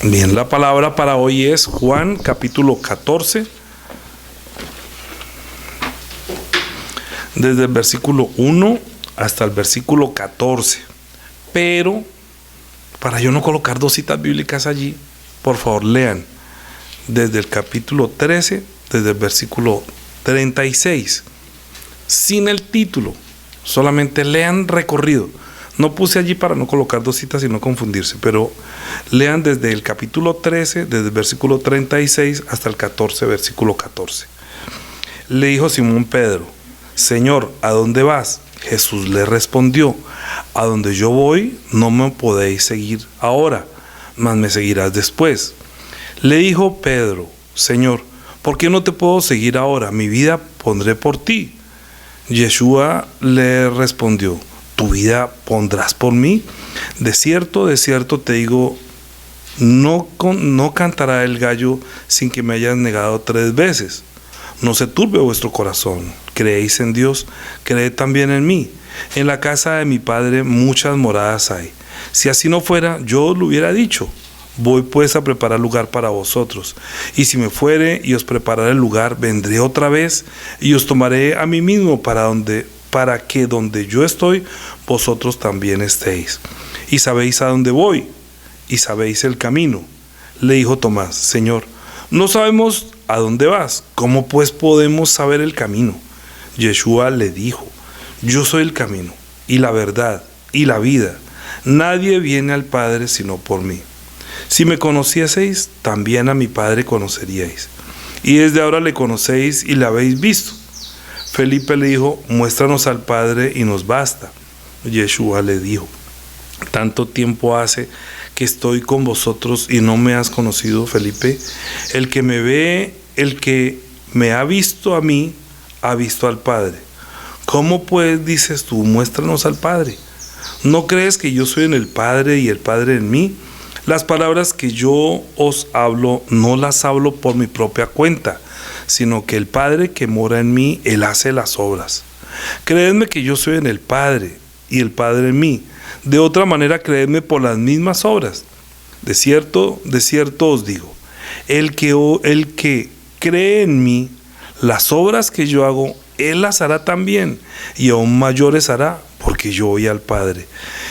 Bien, la palabra para hoy es Juan capítulo 14, desde el versículo 1 hasta el versículo 14. Pero, para yo no colocar dos citas bíblicas allí, por favor lean desde el capítulo 13, desde el versículo 36, sin el título, solamente lean recorrido. No puse allí para no colocar dos citas y no confundirse, pero lean desde el capítulo 13, desde el versículo 36 hasta el 14, versículo 14. Le dijo Simón Pedro: Señor, ¿a dónde vas? Jesús le respondió: a donde yo voy no me podéis seguir ahora, mas me seguirás después. Le dijo Pedro: Señor, ¿por qué no te puedo seguir ahora? Mi vida pondré por ti. Yeshua le respondió: ¿tu vida pondrás por mí? De cierto te digo, no cantará el gallo sin que me hayas negado 3 veces. No se turbe vuestro corazón. Creéis en Dios, creed también en mí. En la casa de mi Padre muchas moradas hay. Si así no fuera, yo os lo hubiera dicho. Voy pues a preparar lugar para vosotros. Y si me fuere y os prepararé el lugar, vendré otra vez y os tomaré a mí mismo para que donde yo estoy, vosotros también estéis. Y sabéis a dónde voy, y sabéis el camino. Le dijo Tomás: Señor, no sabemos a dónde vas, ¿cómo pues podemos saber el camino? Yeshua le dijo: yo soy el camino, y la verdad, y la vida. Nadie viene al Padre sino por mí. Si me conocieseis, también a mi Padre conoceríais. Y desde ahora le conocéis y le habéis visto. Felipe le dijo: muéstranos al Padre y nos basta. Yeshua le dijo: ¿tanto tiempo hace que estoy con vosotros y no me has conocido, Felipe? El que me ve, el que me ha visto a mí, ha visto al Padre. ¿Cómo pues dices tú: muéstranos al Padre? ¿No crees que yo soy en el Padre y el Padre en mí? Las palabras que yo os hablo, no las hablo por mi propia cuenta, sino que el Padre que mora en mí, Él hace las obras. Creedme que yo soy en el Padre y el Padre en mí. De otra manera, creedme por las mismas obras. De cierto os digo, el que cree en mí, las obras que yo hago, Él las hará también, y aún mayores hará, porque yo voy al Padre.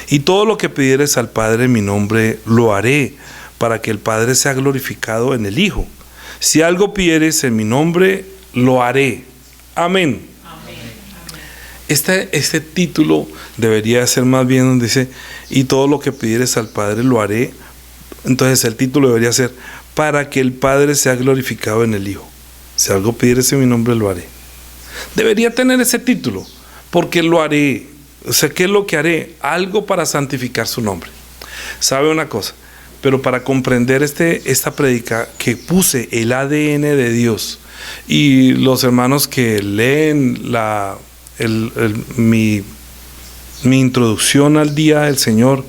Y todo lo que pidieres al Padre en mi nombre, lo haré, para que el Padre sea glorificado en el Hijo. Si algo pidieres en mi nombre, lo haré. Amén. Este título debería ser más bien donde dice: y todo lo que pidieres al Padre, lo haré. Entonces el título debería ser: para que el Padre sea glorificado en el Hijo. Si algo pidieres en mi nombre, lo haré. Debería tener ese título, porque lo haré. O sea, ¿qué es lo que haré? Algo para santificar su nombre. ¿Sabe una cosa? Pero para comprender esta prédica, que puse el ADN de Dios, y los hermanos que leen mi introducción al día del Señor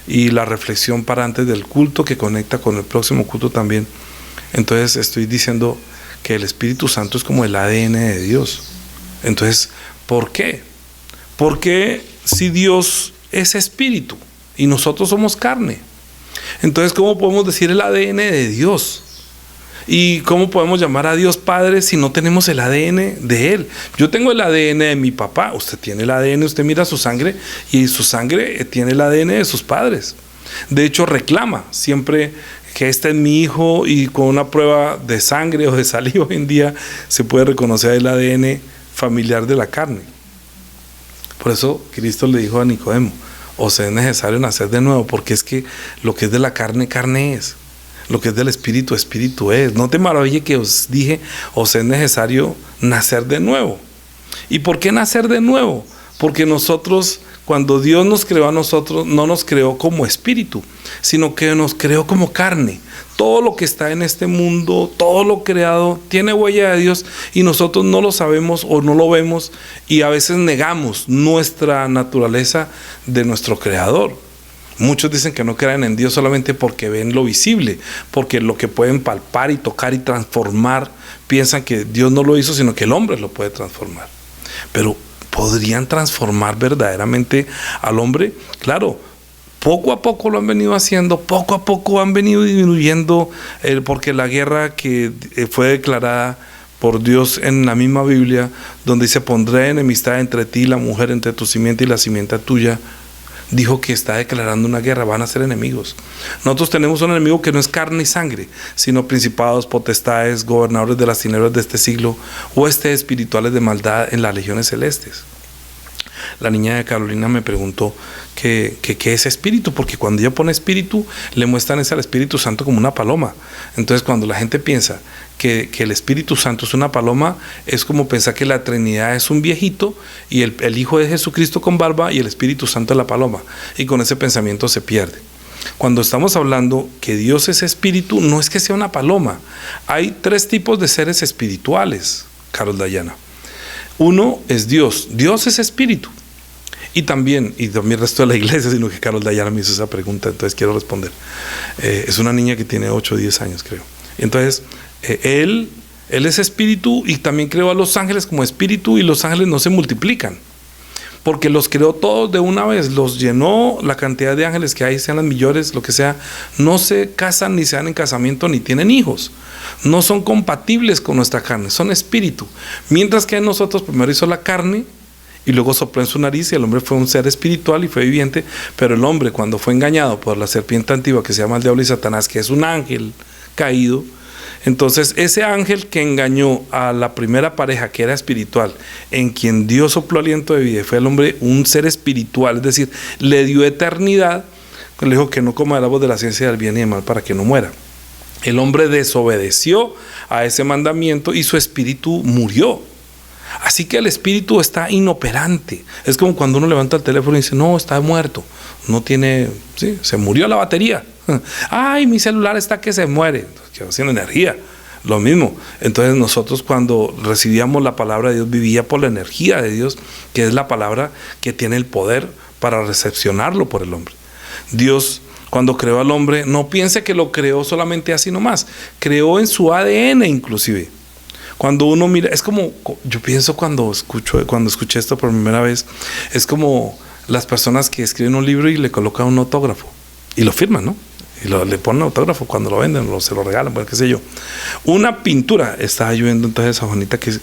y la reflexión para antes del culto, que conecta con el próximo culto también, entonces estoy diciendo que el Espíritu Santo es como el ADN de Dios. Entonces, ¿por qué? Porque si Dios es espíritu y nosotros somos carne, entonces ¿cómo podemos decir el ADN de Dios? ¿Y cómo podemos llamar a Dios Padre si no tenemos el ADN de Él? Yo tengo el ADN de mi papá, usted tiene el ADN, usted mira su sangre y su sangre tiene el ADN de sus padres. De hecho, reclama siempre que este es mi hijo, y con una prueba de sangre o de saliva hoy en día se puede reconocer el ADN familiar de la carne. Por eso Cristo le dijo a Nicodemo: os es necesario nacer de nuevo, porque es que lo que es de la carne, carne es. Lo que es del espíritu, espíritu es. No te maraville que os dije: os es necesario nacer de nuevo. ¿Y por qué nacer de nuevo? Porque nosotros, cuando Dios nos creó a nosotros, no nos creó como espíritu, sino que nos creó como carne. Todo lo que está en este mundo, todo lo creado, tiene huella de Dios, y nosotros no lo sabemos o no lo vemos, y a veces negamos nuestra naturaleza de nuestro Creador. Muchos dicen que no creen en Dios solamente porque ven lo visible, porque lo que pueden palpar y tocar y transformar, piensan que Dios no lo hizo, sino que el hombre lo puede transformar. Pero ¿podrían transformar verdaderamente al hombre? Claro, Poco a poco lo han venido haciendo, poco a poco han venido disminuyendo, porque la guerra que fue declarada por Dios en la misma Biblia, donde dice: pondré enemistad entre ti y la mujer, entre tu simiente y la simiente tuya, dijo que está declarando una guerra, van a ser enemigos. Nosotros tenemos un enemigo que no es carne y sangre, sino principados, potestades, gobernadores de las tinieblas de este siglo, huestes espirituales de maldad en las legiones celestes. La niña de Carolina me preguntó qué es espíritu, porque cuando ella pone espíritu, le muestran al Espíritu Santo como una paloma. Entonces, cuando la gente piensa que el Espíritu Santo es una paloma, es como pensar que la Trinidad es un viejito y el Hijo de Jesucristo con barba y el Espíritu Santo es la paloma, y con ese pensamiento se pierde. Cuando estamos hablando que Dios es espíritu, no es que sea una paloma. Hay 3 tipos de seres espirituales, Carol Dayana. Uno es Dios. Dios es espíritu. Y también el resto de la iglesia, sino que Carol Dayana me hizo esa pregunta, entonces quiero responder. Es una niña que tiene 8 o 10 años, creo. Entonces, él es espíritu, y también creó a los ángeles como espíritu, y los ángeles no se multiplican, porque los creó todos de una vez, los llenó. La cantidad de ángeles que hay, sean las millones, lo que sea, no se casan ni se dan en casamiento ni tienen hijos, no son compatibles con nuestra carne, son espíritu. Mientras que en nosotros primero hizo la carne y luego sopló en su nariz, y el hombre fue un ser espiritual y fue viviente. Pero el hombre, cuando fue engañado por la serpiente antigua que se llama el diablo y Satanás, que es un ángel caído, entonces ese ángel que engañó a la primera pareja, que era espiritual, en quien Dios sopló aliento de vida, fue el hombre un ser espiritual, es decir, le dio eternidad, le dijo que no coma del árbol de la ciencia del bien y del mal para que no muera. El hombre desobedeció a ese mandamiento y su espíritu murió. Así que el espíritu está inoperante. Es como cuando uno levanta el teléfono y dice: no, está muerto, no tiene, sí, se murió la batería. Ay, mi celular está que se muere, quedó sin energía. Lo mismo. Entonces nosotros, cuando recibíamos la palabra de Dios, vivía por la energía de Dios, que es la palabra que tiene el poder para recepcionarlo por el hombre. Dios, cuando creó al hombre, no piense que lo creó solamente así nomás, creó en su ADN inclusive. Cuando uno mira, es como, yo pienso cuando escuché esto por primera vez, es como las personas que escriben un libro y le colocan un autógrafo y lo firman, ¿no? Y le ponen autógrafo cuando lo venden o se lo regalan, pues qué sé yo. Una pintura, estaba yo viendo entonces a Juanita, que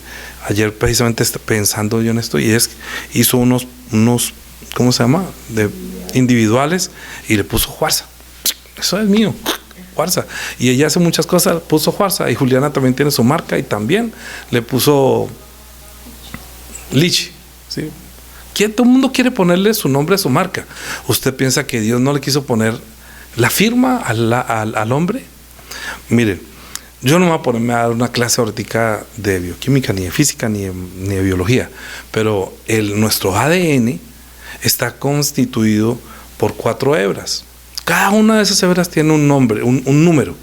ayer precisamente pensando yo en esto, y hizo unos ¿cómo se llama? Individuales, y le puso Juarza. Eso es mío. Juarza. Y ella hace muchas cosas, puso Juarza. Y Juliana también tiene su marca y también le puso Lichi, ¿sí? Todo el mundo quiere ponerle su nombre a su marca. ¿Usted piensa que Dios no le quiso poner la firma al hombre? Miren, yo no me voy a ponerme a dar una clase ahorita de bioquímica, ni de física, ni de biología, pero nuestro ADN está constituido por 4 hebras. Cada una de esas hebras tiene un nombre, un número.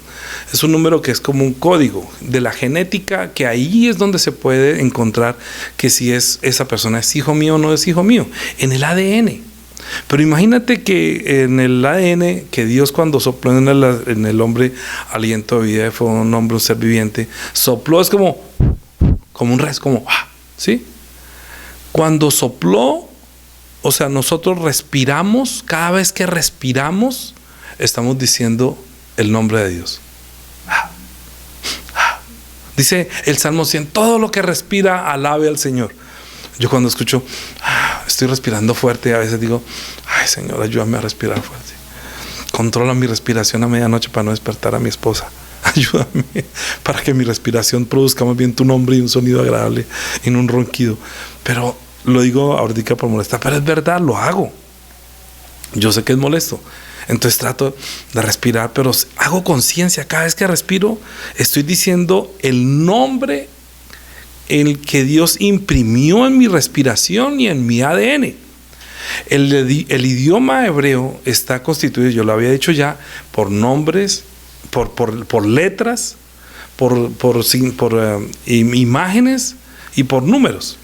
Es un número que es como un código de la genética, que ahí es donde se puede encontrar que si esa persona es hijo mío o no es hijo mío, en el ADN. Pero imagínate que en el ADN, que Dios, cuando sopló en el hombre aliento de vida, fue un hombre, un ser viviente, sopló, es como un res, como, ¿sí? Cuando sopló, o sea, nosotros respiramos, cada vez que respiramos, estamos diciendo el nombre de Dios. Dice el Salmo 100, todo lo que respira, alabe al Señor. Yo cuando escucho, estoy respirando fuerte, a veces digo: ay, Señor, ayúdame a respirar fuerte. Controla mi respiración a medianoche para no despertar a mi esposa. Ayúdame para que mi respiración produzca más bien tu nombre y un sonido agradable y no un ronquido. Pero lo digo ahorita por molestar, pero es verdad, lo hago. Yo sé que es molesto, entonces trato de respirar, pero hago conciencia. Cada vez que respiro, estoy diciendo el nombre en el que Dios imprimió en mi respiración y en mi ADN. El idioma hebreo está constituido, yo lo había dicho ya, por nombres, por letras, por imágenes y por números.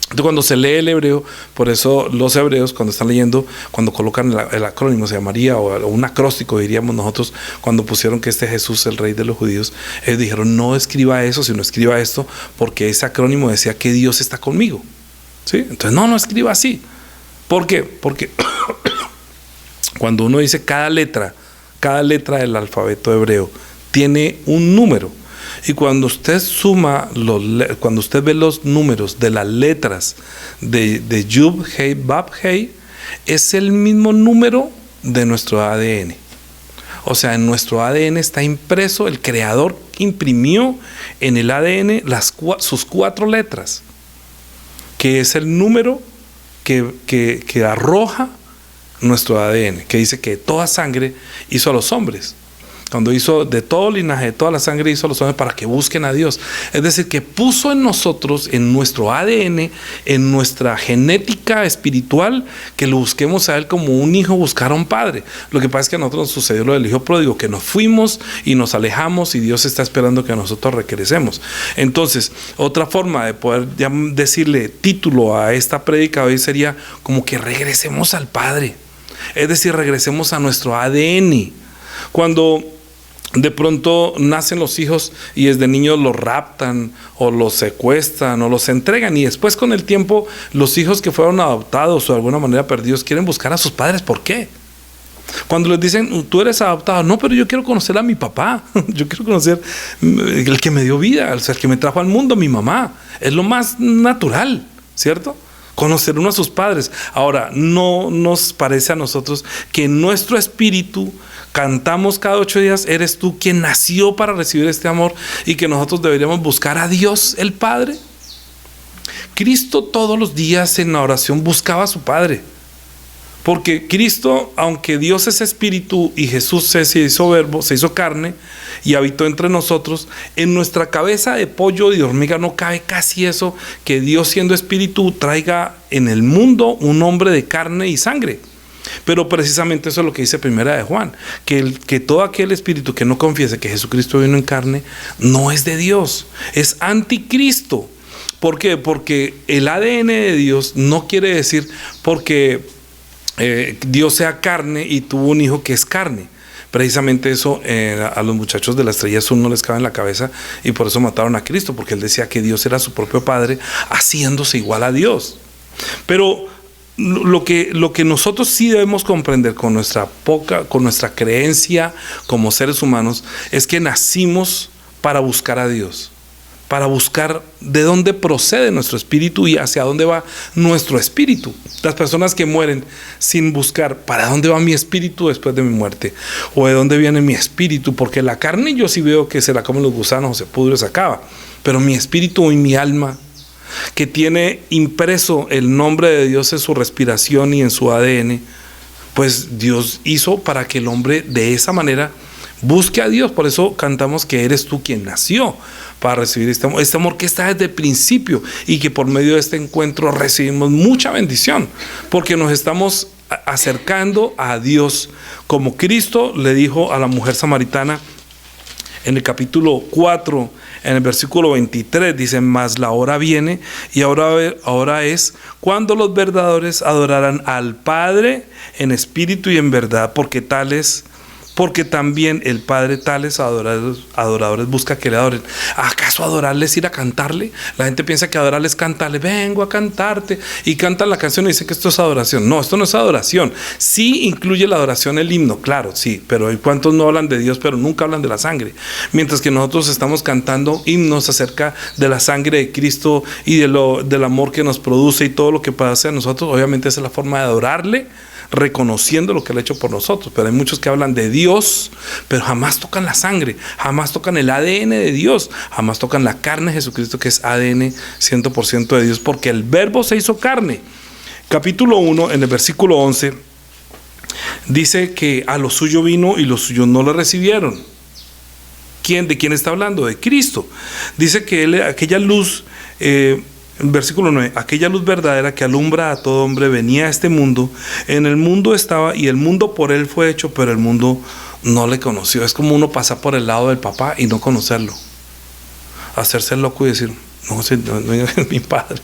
Entonces, cuando se lee el hebreo, por eso los hebreos, cuando están leyendo, cuando colocan el acrónimo, se llamaría, o un acróstico diríamos nosotros, cuando pusieron que Jesús es el rey de los judíos, ellos dijeron: no escriba eso, sino escriba esto, porque ese acrónimo decía que Dios está conmigo, ¿sí? Entonces no escriba así. ¿Por qué? Porque Cuando uno dice cada letra del alfabeto hebreo tiene un número. Y cuando usted suma, cuando usted ve los números de las letras de Yud, Hei, Bab, Hei, es el mismo número de nuestro ADN. O sea, en nuestro ADN está impreso, el Creador imprimió en el ADN sus 4 letras, que es el número que arroja nuestro ADN, que dice que toda sangre hizo a los hombres. Cuando hizo de todo linaje, de toda la sangre hizo a los hombres para que busquen a Dios. Es decir, que puso en nosotros, en nuestro ADN, en nuestra genética espiritual, que lo busquemos a Él como un hijo buscar a un padre. Lo que pasa es que a nosotros nos sucedió lo del hijo pródigo, que nos fuimos y nos alejamos y Dios está esperando que nosotros regresemos. Entonces, otra forma de poder decirle título a esta prédica hoy sería como que regresemos al Padre. Es decir, regresemos a nuestro ADN. Cuando de pronto nacen los hijos y desde niños los raptan o los secuestran o los entregan, y después con el tiempo los hijos que fueron adoptados o de alguna manera perdidos quieren buscar a sus padres. ¿Por qué? Cuando les dicen, tú eres adoptado, no, pero yo quiero conocer a mi papá, yo quiero conocer el que me dio vida, o sea, el que me trajo al mundo, mi mamá. Es lo más natural, ¿cierto? Conocer uno a sus padres. Ahora, no nos parece a nosotros que en nuestro espíritu cantamos cada 8 días, eres tú quien nació para recibir este amor, y que nosotros deberíamos buscar a Dios el Padre. Cristo todos los días en la oración buscaba a su Padre, porque Cristo, aunque Dios es espíritu y Jesús se hizo verbo, se hizo carne y habitó entre nosotros, en nuestra cabeza de pollo y de hormiga no cabe casi eso, que Dios siendo espíritu traiga en el mundo un hombre de carne y sangre. Pero precisamente eso es lo que dice Primera de Juan, que todo aquel espíritu que no confiese que Jesucristo vino en carne no es de Dios, es anticristo. ¿Por qué? Porque el ADN de Dios no quiere decir porque Dios sea carne y tuvo un hijo que es carne. Precisamente eso a los muchachos de la Estrella Azul no les cabe en la cabeza, y por eso mataron a Cristo, porque él decía que Dios era su propio Padre haciéndose igual a Dios. Pero lo que nosotros sí debemos comprender con nuestra creencia como seres humanos es que nacimos para buscar a Dios, para buscar de dónde procede nuestro espíritu y hacia dónde va nuestro espíritu. Las personas que mueren sin buscar para dónde va mi espíritu después de mi muerte, o de dónde viene mi espíritu, porque la carne yo sí veo que se la comen los gusanos o se pudre, se acaba, pero mi espíritu y mi alma, que tiene impreso el nombre de Dios en su respiración y en su ADN, pues Dios hizo para que el hombre de esa manera busque a Dios. Por eso cantamos que eres tú quien nació para recibir este amor que está desde el principio, y que por medio de este encuentro recibimos mucha bendición, porque nos estamos acercando a Dios, como Cristo le dijo a la mujer samaritana en el capítulo 4, en el versículo 23, dice: mas la hora viene y ahora es cuando los verdaderos adorarán al Padre en espíritu y en verdad, porque también el Padre tales adoradores busca que le adoren. ¿Acaso adorarle es ir a cantarle? La gente piensa que adorarle es cantarle, vengo a cantarte, y cantan la canción y dicen que esto es adoración. No, esto no es adoración. Sí incluye la adoración el himno, claro, sí, pero hay cuantos no hablan de Dios, pero nunca hablan de la sangre. Mientras que nosotros estamos cantando himnos acerca de la sangre de Cristo y del amor que nos produce y todo lo que pasa a nosotros. Obviamente esa es la forma de adorarle, reconociendo lo que Él ha hecho por nosotros. Pero hay muchos que hablan de Dios, pero jamás tocan la sangre, jamás tocan el ADN de Dios, jamás tocan la carne de Jesucristo, que es ADN 100% de Dios, porque el verbo se hizo carne. Capítulo 1, en el versículo 11, dice que a lo suyo vino y los suyos no le recibieron. ¿De quién está hablando? De Cristo. Dice que aquella luz, versículo 9, aquella luz verdadera que alumbra a todo hombre venía a este mundo, en el mundo estaba y el mundo por él fue hecho, pero el mundo no le conoció. Es como uno pasar por el lado del papá y no conocerlo, hacerse loco y decir, no es mi padre.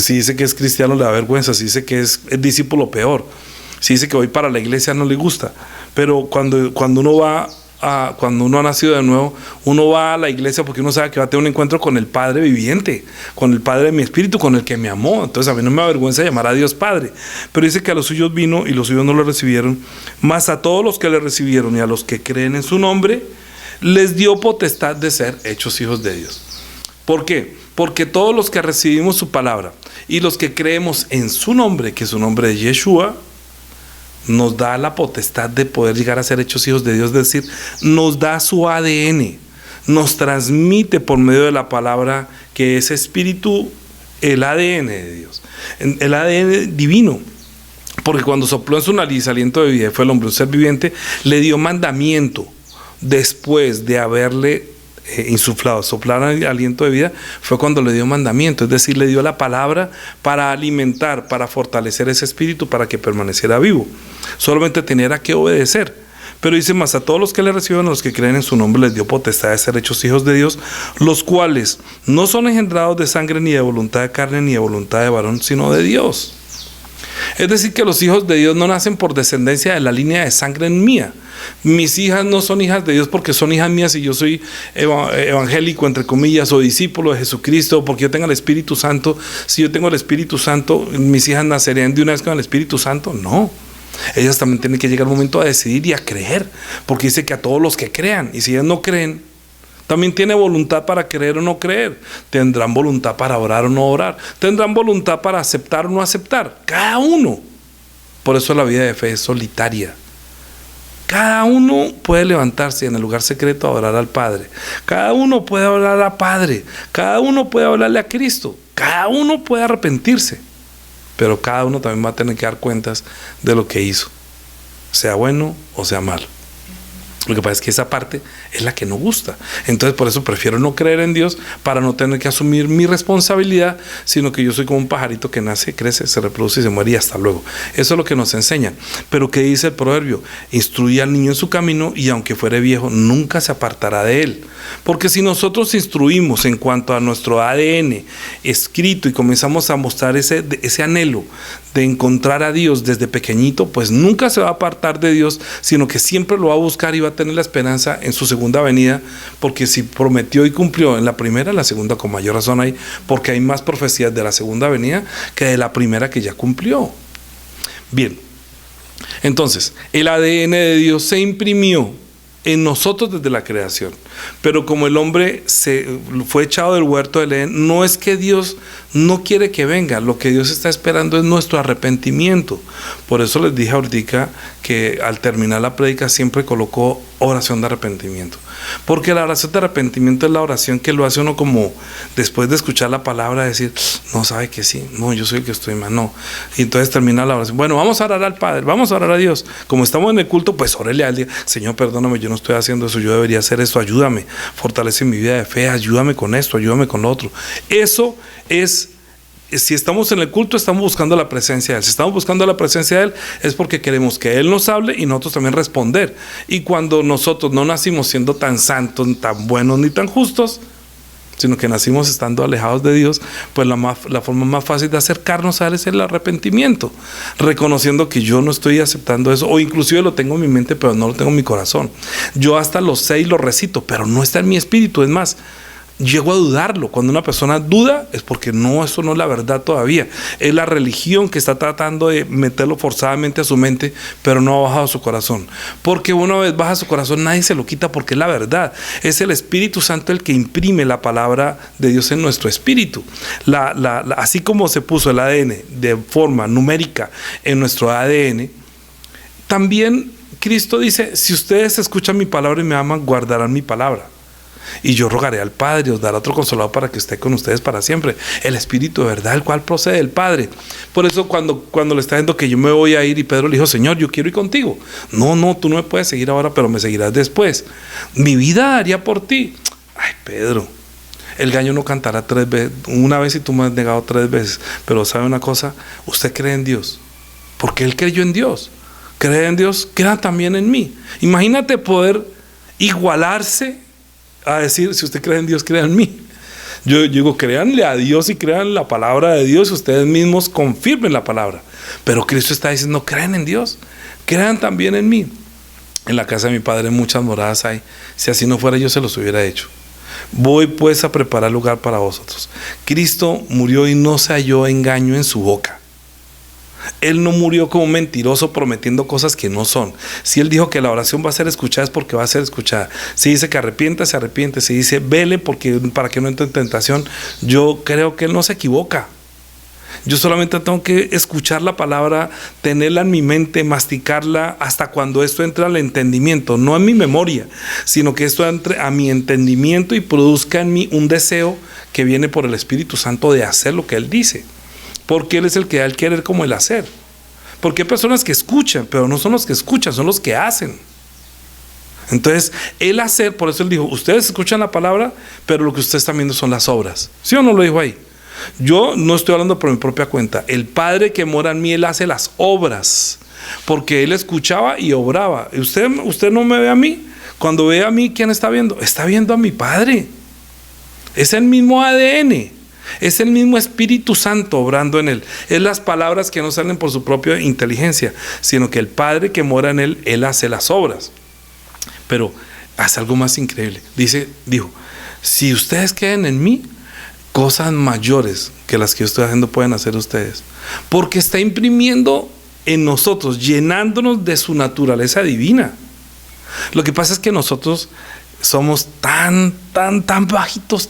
Si dice que es cristiano le da vergüenza, si dice que es discípulo peor, si dice que voy para la iglesia no le gusta. Pero cuando uno va cuando uno ha nacido de nuevo, uno va a la iglesia porque uno sabe que va a tener un encuentro con el Padre viviente, con el Padre de mi espíritu, con el que me amó. Entonces a mí no me avergüenza llamar a Dios Padre. Pero dice que a los suyos vino y los suyos no lo recibieron, mas a todos los que le recibieron y a los que creen en su nombre, les dio potestad de ser hechos hijos de Dios. ¿Por qué? Porque todos los que recibimos su palabra y los que creemos en su nombre, que es su nombre de Yeshua, nos da la potestad de poder llegar a ser hechos hijos de Dios, es decir, nos da su ADN, nos transmite por medio de la palabra que es espíritu, el ADN de Dios, el ADN divino. Porque cuando sopló en su nariz aliento de vida, fue el hombre un ser viviente, le dio mandamiento después de haberle insuflado, soplar aliento de vida, fue cuando le dio mandamiento, es decir, le dio la palabra para alimentar, para fortalecer ese espíritu, para que permaneciera vivo. Solamente tenía que obedecer. Pero dice más, a todos los que le reciben, a los que creen en su nombre, les dio potestad de ser hechos hijos de Dios, los cuales no son engendrados de sangre, ni de voluntad de carne, ni de voluntad de varón, sino de Dios. Es decir, que los hijos de Dios no nacen por descendencia de la línea de sangre mía. Mis hijas no son hijas de Dios porque son hijas mías y yo soy evangélico, entre comillas, o discípulo de Jesucristo, porque yo tengo el Espíritu Santo. Si yo tengo el Espíritu Santo, mis hijas nacerían de una vez con el Espíritu Santo. No. Ellas también tienen que llegar el momento a decidir y a creer, porque dice que a todos los que crean, y si ellas no creen, también tiene voluntad para creer o no creer. Tendrán voluntad para orar o no orar. Tendrán voluntad para aceptar o no aceptar. Cada uno. Por eso la vida de fe es solitaria. Cada uno puede levantarse en el lugar secreto a orar al Padre. Cada uno puede orar al Padre. Cada uno puede hablarle a Cristo. Cada uno puede arrepentirse. Pero cada uno también va a tener que dar cuentas de lo que hizo. Sea bueno o sea malo. Lo que pasa es que esa parte es la que no gusta. Entonces por eso prefiero no creer en Dios, para no tener que asumir mi responsabilidad, sino que yo soy como un pajarito que nace, crece, se reproduce y se muere y hasta luego. Eso es lo que nos enseñan. Pero ¿qué dice el proverbio? Instruye al niño en su camino y aunque fuere viejo nunca se apartará de él. Porque si nosotros instruimos en cuanto a nuestro ADN escrito y comenzamos a mostrar ese anhelo de encontrar a Dios desde pequeñito, pues nunca se va a apartar de Dios, sino que siempre lo va a buscar y va a tener la esperanza en su segunda venida, porque si prometió y cumplió en la primera, en la segunda con mayor razón hay, porque hay más profecías de la segunda venida que de la primera que ya cumplió. Bien, entonces el ADN de Dios se imprimió en nosotros desde la creación, pero como el hombre se fue echado del huerto del Edén, no es que Dios no quiere que venga, lo que Dios está esperando es nuestro arrepentimiento. Por eso les dije ahorita que al terminar la prédica siempre colocó oración de arrepentimiento, porque la oración de arrepentimiento es la oración que lo hace uno como después de escuchar la palabra decir, no, sabe que sí, no, yo soy el que estoy mal, no, y entonces termina la oración, bueno, vamos a orar al Padre, vamos a orar a Dios, como estamos en el culto, pues órele al día, Señor, perdóname, yo no estoy haciendo eso, yo debería hacer esto, ayúdame, fortalece mi vida de fe, ayúdame con esto, ayúdame con lo otro. Eso es, si estamos en el culto, estamos buscando la presencia de Él. Si estamos buscando la presencia de Él, es porque queremos que Él nos hable y nosotros también responder. Y cuando nosotros no nacimos siendo tan santos, tan buenos ni tan justos, sino que nacimos estando alejados de Dios, pues la forma más fácil de acercarnos a Él es el arrepentimiento, reconociendo que yo no estoy aceptando eso, o inclusive lo tengo en mi mente pero no lo tengo en mi corazón. Yo hasta lo sé y lo recito, pero no está en mi espíritu. Es más, llego a dudarlo. Cuando una persona duda es porque no, eso no es la verdad todavía. Es la religión que está tratando de meterlo forzadamente a su mente, pero no ha bajado su corazón. Porque una vez baja su corazón, nadie se lo quita, porque es la verdad. Es el Espíritu Santo el que imprime la palabra de Dios en nuestro espíritu. Así como se puso el ADN de forma numérica en nuestro ADN, también Cristo dice, si ustedes escuchan mi palabra y me aman, guardarán mi palabra. Y yo rogaré al Padre, os dará otro consolador para que esté con ustedes para siempre, el Espíritu de verdad, el cual procede del Padre. Por eso cuando le está diciendo que yo me voy a ir, y Pedro le dijo, Señor, yo quiero ir contigo. No, tú no me puedes seguir ahora, pero me seguirás después. Mi vida daría por ti. Ay, Pedro, el gallo no cantará 3 veces, una vez y tú me has negado 3 veces. Pero ¿sabe una cosa? Usted cree en Dios, porque él creyó en Dios. Cree en Dios, crea también en mí. Imagínate poder igualarse a decir, si usted cree en Dios, crea en mí. Yo digo, créanle a Dios y crean la palabra de Dios, y ustedes mismos confirmen la palabra. Pero Cristo está diciendo, crean en Dios, crean también en mí. En la casa de mi Padre muchas moradas hay. Si así no fuera, yo se los hubiera hecho. Voy pues a preparar lugar para vosotros. Cristo murió y no se halló engaño en su boca. Él no murió como un mentiroso prometiendo cosas que no son. Si Él dijo que la oración va a ser escuchada, es porque va a ser escuchada. Si dice que arrepienta, se arrepiente. Si dice vele para que no entre en tentación, yo creo que Él no se equivoca. Yo solamente tengo que escuchar la palabra, tenerla en mi mente, masticarla hasta cuando esto entre al entendimiento, no en mi memoria, sino que esto entre a mi entendimiento y produzca en mí un deseo que viene por el Espíritu Santo de hacer lo que Él dice. Porque Él es el que da el querer como el hacer. Porque hay personas que escuchan, pero no son los que escuchan, son los que hacen. Entonces, el hacer, por eso Él dijo, ustedes escuchan la palabra, pero lo que ustedes están viendo son las obras. ¿Sí o no lo dijo ahí? Yo no estoy hablando por mi propia cuenta. El Padre que mora en mí, Él hace las obras. Porque Él escuchaba y obraba. Usted no me ve a mí. Cuando ve a mí, ¿quién está viendo? Está viendo a mi Padre. Es el mismo ADN. Es el mismo Espíritu Santo obrando en Él. Es las palabras que no salen por su propia inteligencia, sino que el Padre que mora en Él, Él hace las obras. Pero hace algo más increíble. Dijo, si ustedes quedan en mí, cosas mayores que las que yo estoy haciendo pueden hacer ustedes. Porque está imprimiendo en nosotros, llenándonos de su naturaleza divina. Lo que pasa es que nosotros somos tan bajitos,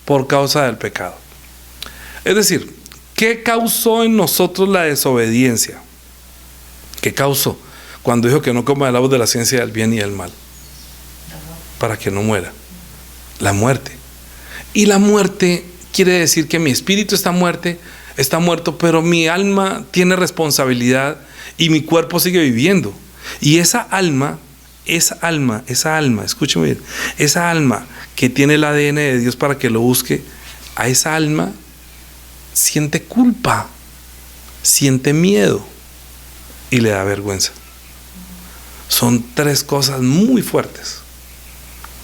por causa del pecado. Es decir, ¿qué causó en nosotros la desobediencia? ¿Qué causó? Cuando dijo que no coma del árbol de la ciencia del bien y del mal, para que no muera. La muerte. Y la muerte quiere decir que mi espíritu está muerto, pero mi alma tiene responsabilidad y mi cuerpo sigue viviendo. Y esa alma, escúcheme bien, esa alma que tiene el ADN de Dios para que lo busque, a esa alma siente culpa, siente miedo y le da vergüenza. Son tres cosas muy fuertes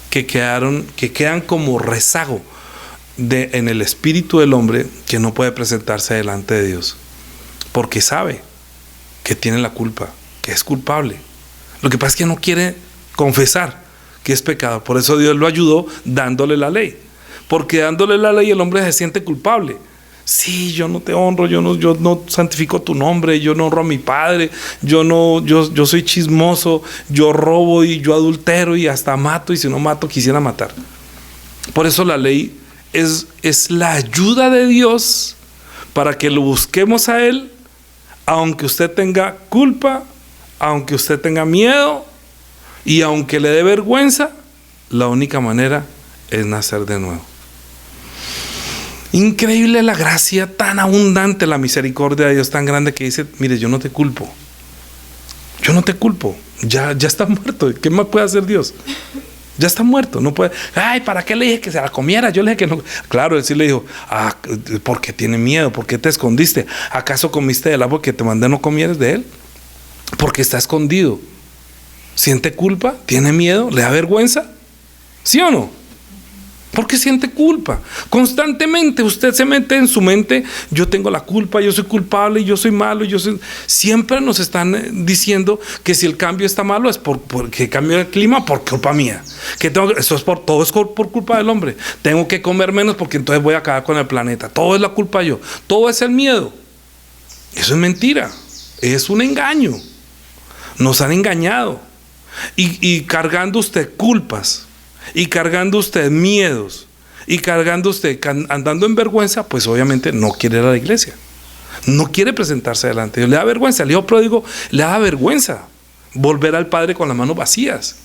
que quedan como rezago en el espíritu del hombre, que no puede presentarse delante de Dios porque sabe que tiene la culpa, que es culpable. Lo que pasa es que no quiere confesar que es pecador. Por eso Dios lo ayudó dándole la ley, porque dándole la ley el hombre se siente culpable. Sí, yo no te honro, yo no santifico tu nombre, yo no honro a mi padre, yo soy chismoso, yo robo y yo adultero y hasta mato, y si no mato quisiera matar. Por eso la ley es la ayuda de Dios para que lo busquemos a Él, aunque usted tenga culpa, aunque usted tenga miedo y aunque le dé vergüenza. La única manera es nacer de nuevo. Increíble la gracia tan abundante, la misericordia de Dios tan grande, que dice, mire, yo no te culpo, ya estás muerto. ¿Qué más puede hacer Dios? Ya está muerto, no puede. Ay, ¿para qué le dije que se la comiera? Yo le dije que no. Claro, Él sí le dijo, porque tiene miedo, ¿por qué te escondiste? ¿Acaso comiste del árbol que te mandé, no comieres de él? Porque está escondido. ¿Siente culpa? ¿Tiene miedo? ¿Le da vergüenza? ¿Sí o no? ¿Por qué siente culpa? Constantemente usted se mete en su mente, yo tengo la culpa, yo soy culpable, yo soy malo, siempre nos están diciendo que si el cambio está malo es porque cambio el clima por culpa mía, todo es por culpa del hombre. Tengo que comer menos porque entonces voy a acabar con el planeta. Todo es la culpa yo, todo es el miedo. Eso es mentira, es un engaño. Nos han engañado y cargando usted culpas, y cargando usted miedos, y cargando usted andando en vergüenza, pues obviamente no quiere ir a la iglesia, no quiere presentarse delante de Dios. Le da vergüenza. El hijo pródigo le da vergüenza volver al padre con las manos vacías.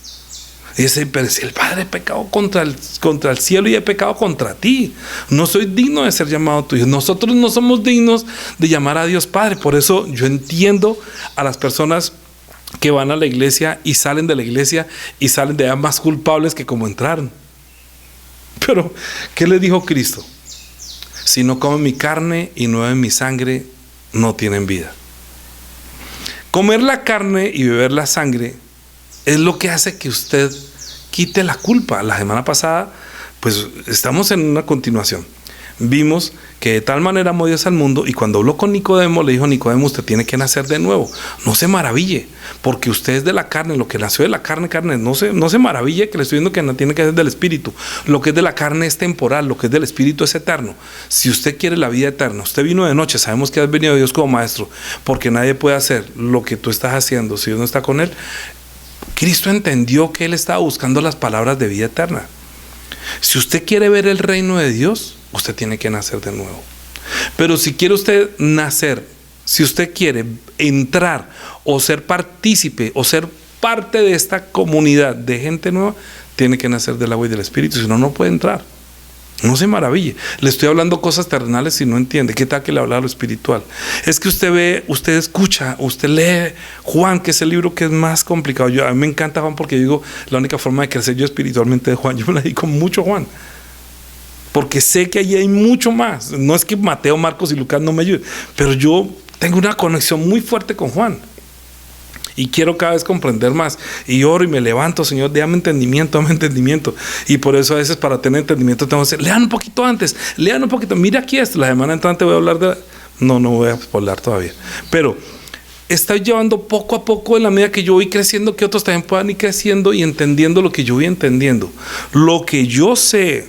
Y dice, pero si el padre ha pecado contra el cielo y he pecado contra ti, no soy digno de ser llamado tu hijo. Nosotros no somos dignos de llamar a Dios padre. Por eso yo entiendo a las personas que van a la iglesia y salen de la iglesia y salen de allá más culpables que como entraron. Pero ¿qué le dijo Cristo? Si no comen mi carne y no beben mi sangre, no tienen vida. Comer la carne y beber la sangre es lo que hace que usted quite la culpa. La semana pasada, pues estamos en una continuación. vimos que de tal manera amó Dios al mundo, y cuando habló con Nicodemo, le dijo: Nicodemo, usted tiene que nacer de nuevo. No se maraville, porque usted es de la carne. Lo que nació de la carne, no se maraville que le estoy diciendo que no tiene que ser del espíritu. Lo que es de la carne es temporal, lo que es del espíritu es eterno. Si usted quiere la vida eterna, usted vino de noche, sabemos que has venido de Dios como maestro, porque nadie puede hacer lo que tú estás haciendo si Dios no está con él. Cristo entendió que él estaba buscando las palabras de vida eterna. Si usted quiere ver el reino de Dios, usted tiene que nacer de nuevo. Pero si quiere usted nacer, si usted quiere entrar o ser partícipe o ser parte de esta comunidad de gente nueva, tiene que nacer del agua y del espíritu, si no, no puede entrar. No se maraville. Le estoy hablando cosas terrenales y no entiende. ¿Qué tal que le habla lo espiritual? Es que usted ve, usted escucha, usted lee Juan, que es el libro que es más complicado. A mí me encanta Juan, porque digo, la única forma de crecer yo espiritualmente de Juan, yo me la dedico mucho Juan, porque sé que allí hay mucho más. No es que Mateo, Marcos y Lucas no me ayuden, pero yo tengo una conexión muy fuerte con Juan. Y quiero cada vez comprender más. Y oro y me levanto: Señor, dame entendimiento, dame entendimiento. Y por eso a veces, para tener entendimiento, tengo que decir: lean un poquito antes, lean un poquito. Mira aquí esto. La semana entrante voy a hablar de... No voy a hablar todavía. Pero estoy llevando poco a poco, en la medida que yo voy creciendo, que otros también puedan ir creciendo y entendiendo lo que yo voy entendiendo. Lo que yo sé,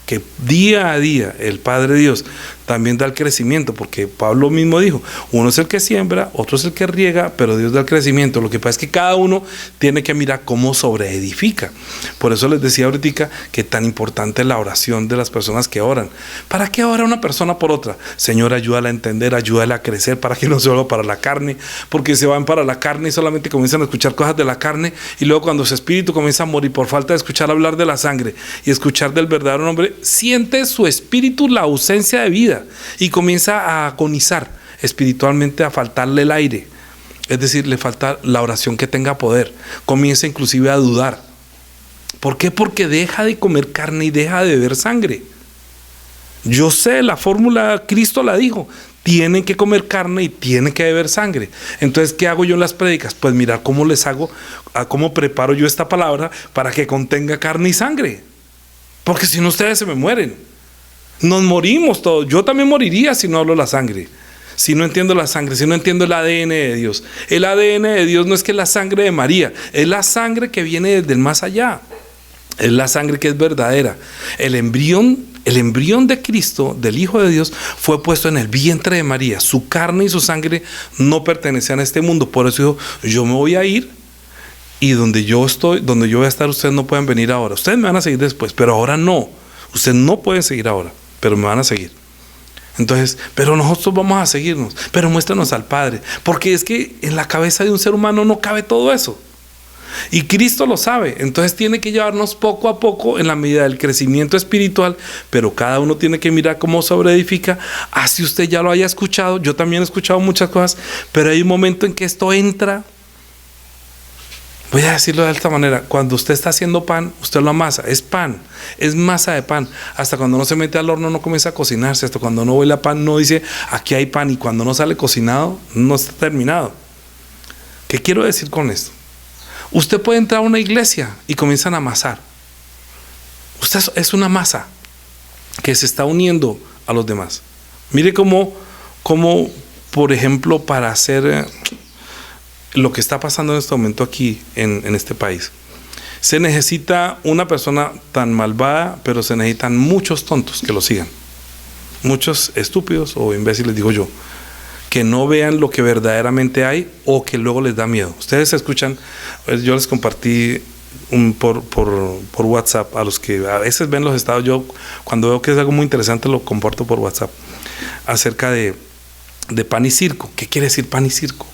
que día a día el Padre Dios también da el crecimiento, porque Pablo mismo dijo: uno es el que siembra, otro es el que riega, pero Dios da el crecimiento. Lo que pasa es que cada uno tiene que mirar cómo sobreedifica. Por eso les decía ahorita que tan importante es la oración de las personas que oran. ¿Para qué ora una persona por otra? Señor, ayúdala a entender, ayúdala a crecer, para que no se vaya para la carne, porque se van para la carne y solamente comienzan a escuchar cosas de la carne, y luego cuando su espíritu comienza a morir por falta de escuchar hablar de la sangre y escuchar del verdadero nombre, siente su espíritu la ausencia de vida y comienza a agonizar espiritualmente, a faltarle el aire. Es decir, le falta la oración que tenga poder. Comienza inclusive a dudar. ¿Por qué? Porque deja de comer carne y deja de beber sangre. Yo sé la fórmula, Cristo la dijo: tienen que comer carne y tienen que beber sangre. Entonces, ¿qué hago yo en las prédicas? Pues mirar cómo les hago, cómo preparo yo esta palabra para que contenga carne y sangre. Porque si no, ustedes se me mueren. Nos morimos todos. Yo también moriría si no hablo la sangre, si no entiendo la sangre, si no entiendo el ADN de Dios. El ADN de Dios no es que la sangre de María, es la sangre que viene desde el más allá. Es la sangre que es verdadera. El embrión de Cristo, del Hijo de Dios, fue puesto en el vientre de María. Su carne y su sangre no pertenecían a este mundo. Por eso dijo: yo me voy a ir, y donde yo estoy, donde yo voy a estar, ustedes no pueden venir ahora. Ustedes me van a seguir después, pero ahora no. Ustedes no pueden seguir ahora, pero me van a seguir. Entonces, pero nosotros vamos a seguirnos. Pero muéstranos al Padre, porque es que en la cabeza de un ser humano no cabe todo eso. Y Cristo lo sabe. Entonces tiene que llevarnos poco a poco en la medida del crecimiento espiritual, pero cada uno tiene que mirar cómo sobreedifica. Así usted ya lo haya escuchado. Yo también he escuchado muchas cosas, pero hay un momento en que esto entra. Voy a decirlo de esta manera: cuando usted está haciendo pan, usted lo amasa, es pan, es masa de pan. Hasta cuando no se mete al horno no comienza a cocinarse. Hasta cuando no huele a pan no dice: aquí hay pan. Y cuando no sale cocinado, no está terminado. ¿Qué quiero decir con esto? Usted puede entrar a una iglesia y comienzan a amasar. Usted es una masa que se está uniendo a los demás. Mire cómo por ejemplo, para hacer lo que está pasando en este momento aquí en este país, se necesita una persona tan malvada, pero se necesitan muchos tontos que lo sigan, muchos estúpidos o imbéciles, digo yo, que no vean lo que verdaderamente hay, o que luego les da miedo. Ustedes escuchan, yo les compartí por WhatsApp a los que a veces ven los estados. Yo cuando veo que es algo muy interesante lo comparto por WhatsApp, acerca de pan y circo. ¿Qué quiere decir pan y circo?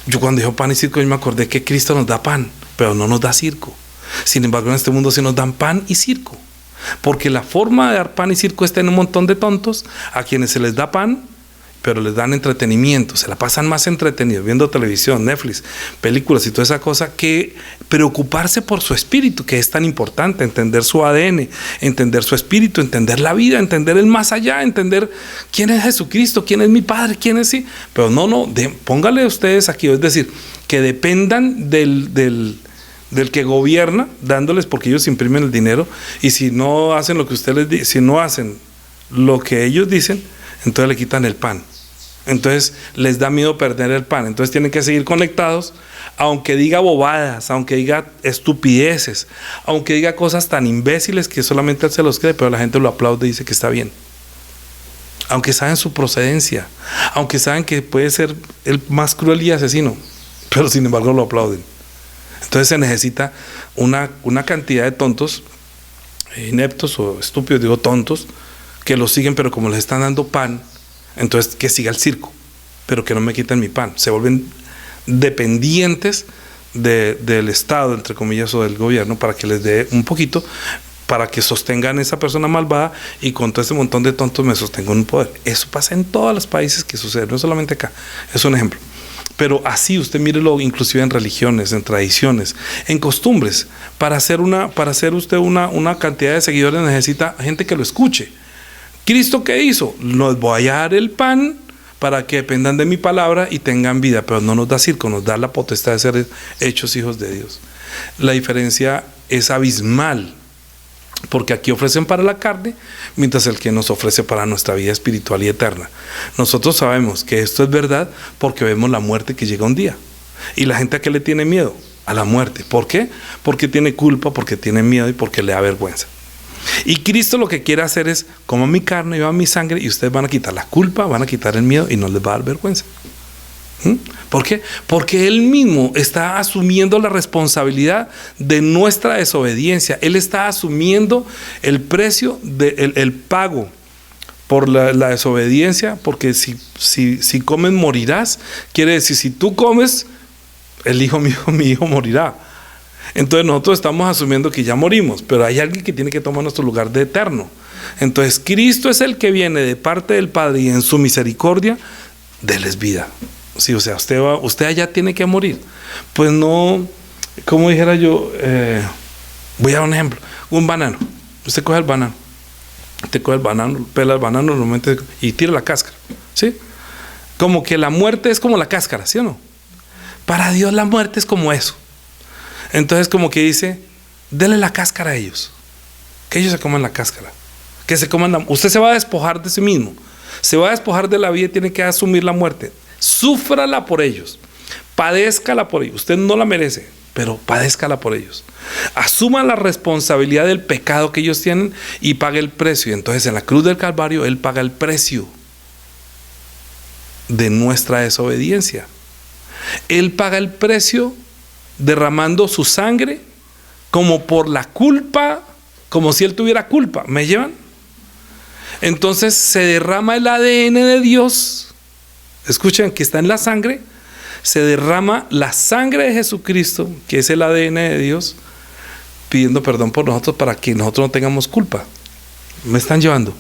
Yo cuando dijo pan y circo, yo me acordé que Cristo nos da pan, pero no nos da circo. Sin embargo, en este mundo sí nos dan pan y circo, porque la forma de dar pan y circo es tener un montón de tontos a quienes se les da pan, pero les dan entretenimiento, se la pasan más entretenidos viendo televisión, Netflix, películas y toda esa cosa, que preocuparse por su espíritu, que es tan importante, entender su ADN, entender su espíritu, entender la vida, entender el más allá, entender quién es Jesucristo, quién es mi Padre, quién es sí. Pero póngale ustedes aquí, es decir, que dependan del que gobierna, dándoles, porque ellos imprimen el dinero, y si no hacen lo que usted les dice, si no hacen lo que ellos dicen, entonces le quitan el pan. Entonces les da miedo perder el pan. Entonces tienen que seguir conectados, aunque diga bobadas, aunque diga estupideces, aunque diga cosas tan imbéciles que solamente él se los cree, pero la gente lo aplaude y dice que está bien. Aunque saben su procedencia, aunque saben que puede ser el más cruel y asesino, pero sin embargo lo aplauden. Entonces se necesita una cantidad de tontos, ineptos o estúpidos, digo tontos, que los siguen, pero como les están dando pan, entonces que siga el circo, pero que no me quiten mi pan. Se vuelven dependientes del Estado, entre comillas, o del gobierno, para que les dé un poquito, para que sostengan a esa persona malvada, y con todo ese montón de tontos me sostengo en un poder. Eso pasa en todos los países que sucede, no solamente acá. Es un ejemplo. Pero así usted mírelo, inclusive en religiones, en tradiciones, en costumbres. Para hacer usted una cantidad de seguidores necesita gente que lo escuche. ¿Cristo qué hizo? Nos voy a dar el pan para que dependan de mi palabra y tengan vida, pero no nos da circo, nos da la potestad de ser hechos hijos de Dios. La diferencia es abismal, porque aquí ofrecen para la carne, mientras el que nos ofrece para nuestra vida espiritual y eterna. Nosotros sabemos que esto es verdad porque vemos la muerte que llega un día. ¿Y la gente a qué le tiene miedo? A la muerte. ¿Por qué? Porque tiene culpa, porque tiene miedo y porque le da vergüenza. Y Cristo lo que quiere hacer es: coman mi carne y beban mi sangre, y ustedes van a quitar la culpa, van a quitar el miedo y no les va a dar vergüenza. ¿Por qué? Porque Él mismo está asumiendo la responsabilidad de nuestra desobediencia. Él está asumiendo el precio, el pago por la desobediencia, porque si comes morirás. Quiere decir, si tú comes, el hijo mío, mi hijo morirá. Entonces nosotros estamos asumiendo que ya morimos, pero hay alguien que tiene que tomar nuestro lugar de eterno. Entonces Cristo es el que viene de parte del Padre, y en su misericordia déles vida. Sí, o sea, usted allá tiene que morir. Pues no, como dijera yo, voy a dar un ejemplo. Un banano. Usted coge el banano. Usted coge el banano, pela el banano normalmente y tira la cáscara. ¿Sí? Como que la muerte es como la cáscara, ¿sí o no? Para Dios la muerte es como eso. Entonces como que dice: dele la cáscara a ellos. Que ellos se coman la cáscara. Que se coman usted se va a despojar de sí mismo. Se va a despojar de la vida y tiene que asumir la muerte. Súfrala por ellos, padézcala por ellos. Usted no la merece, pero padézcala por ellos. Asuma la responsabilidad del pecado que ellos tienen y pague el precio. Y entonces en la cruz del Calvario Él paga el precio de nuestra desobediencia. Él paga el precio derramando su sangre como por la culpa, como si Él tuviera culpa. ¿Me llevan? Entonces se derrama el ADN de Dios. Escuchen, que está en la sangre. Se derrama la sangre de Jesucristo, que es el ADN de Dios, pidiendo perdón por nosotros para que nosotros no tengamos culpa. ¿Me están llevando?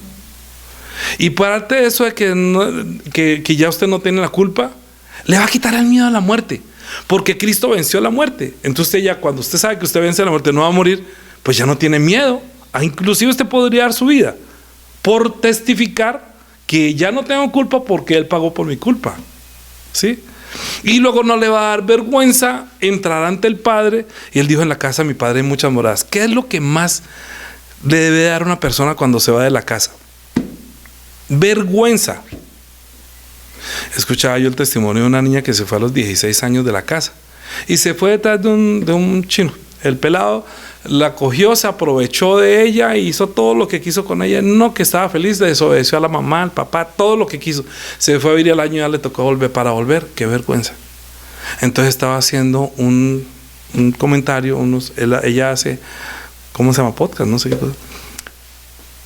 Y parte de eso de que ya usted no tiene la culpa, le va a quitar el miedo a la muerte, porque Cristo venció la muerte. Entonces usted ya, cuando usted sabe que usted vence la muerte, no va a morir, pues ya no tiene miedo. Inclusive usted podría dar su vida por testificar que ya no tengo culpa porque Él pagó por mi culpa. ¿Sí? Y luego no le va a dar vergüenza entrar ante el Padre. Y Él dijo: en la casa de mi Padre hay muchas moradas. ¿Qué es lo que más le debe dar a una persona cuando se va de la casa? Vergüenza. Escuchaba yo el testimonio de una niña que se fue a los 16 años de la casa y se fue detrás de un chino. El pelado la cogió, se aprovechó de ella e hizo todo lo que quiso con ella. No, que estaba feliz, desobedeció a la mamá, al papá, todo lo que quiso. Se fue a vivir al año y ya le tocó volver. Para volver, qué vergüenza. Entonces estaba haciendo un comentario, ella hace, ¿cómo se llama? Podcast, no sé qué cosa.